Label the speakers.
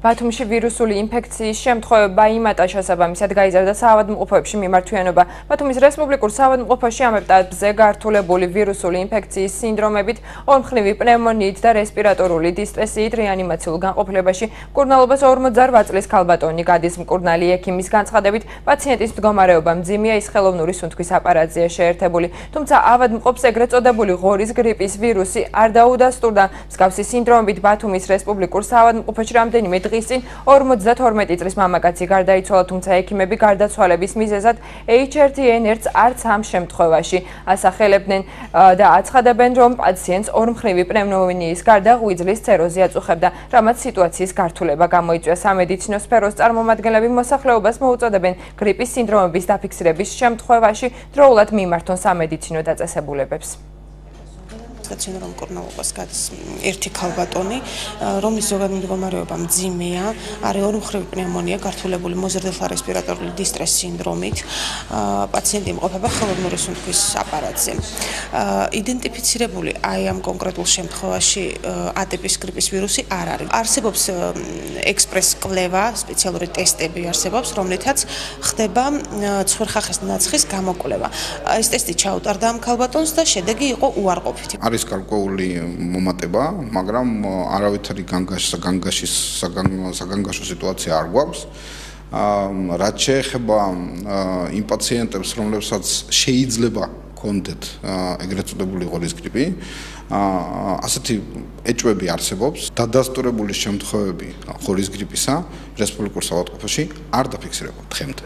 Speaker 1: ბათუმში ვირუსული ინფექციის შემთხვევება იმატა შესაბამისად გაიზარდა საავადმყოფოებში მიმართვიანობა. ბათუმის რესპუბლიკურ საავადმყოფოში ამ ეტაპზე გართულებული ვირუსული ინფექციის სინდრომებით, ორმხრივი პნევმონიით და რესპირატორული დისტრესიით რეანიმაციულ განყოფილებაში მკურნალობას 48 წლის ქალბატონი გადის. მკურნალი ექიმის განცხადებით, პაციენტის მდგომარეობა მძიმეა, ის ხელოვნური სუნთქვის აპარატზეა შეერთებული. თუმცა ავადმყოფს ეგრეთ წოდებული ღორის გრიპის ვირუსი არ დაუდასტურდა. მსგავსი სინდრომებით ბათუმის რესპუბლიკურ საავადმყოფოში რამდენიმე დღის წინ 52 წლის მამაკაცი გარდაიცვალა, თუმცა ექიმები გარდაცვალების მიზეზად H1N1-ს არც ამ შემთხვევაში ასახელებდნენ და აცხადებენ, რომ პაციენტს ორმხრივი პნევმონიის გარდა ღვიძლის ცეროზი აწუხებდა, რამაც სიტუაციის გართულება გამოიწვია. სამედიცინო სფეროს წარმომადგენლები მოსახლეობას მოუწოდებენ გრიპის სინდრომების დაფიქსირების შემთხვევაში დროულად მიმართონ სამედიცინო დაწესებულებებს.
Speaker 2: სტაციონარულ მკურნალობას გადის ერთი ქალბატონი, რომლის ზოგადი მდგომარეობა მძიმეა, არის ორმხრივი პნევმონია, გართულებული მოზრდილთა რესპირატორული დისტრეს სინდრომით. პაციენტი იმყოფება ხელოვნური სუნთქვის აპარატზე. იდენტიფიცირებული აი ამ კონკრეტულ შემთხვევაში A-ტიპის გრიპის ვირუსი არ არის. არსებობს ექსპრეს კვლევა, სპეციალური ტესტები არსებობს, რომლითაც ხდება ცხვირხახის ნაცხის გამოკვლევა. ეს ტესტი ჩაუტარდა ამ ქალბატონს და შედეგი იყო უარყოფითი.
Speaker 3: არის გარკვეული მომატება, მაგრამ არავითარი საგანგაშო სიტუაცია არ გვაქვს. რაც შეეხება იმ პაციენტებს, რომლებსაც შეიძლება ჰქონდეთ ეგრეთ წოდებული ღორის გრიპი, ასეთი ეჭვები არსებობს. დადასტურებული შემთხვევები ღორის გრიპისა რესპუბლიკურ საავადმყოფოში არ დაფიქსირებულა დღემდე.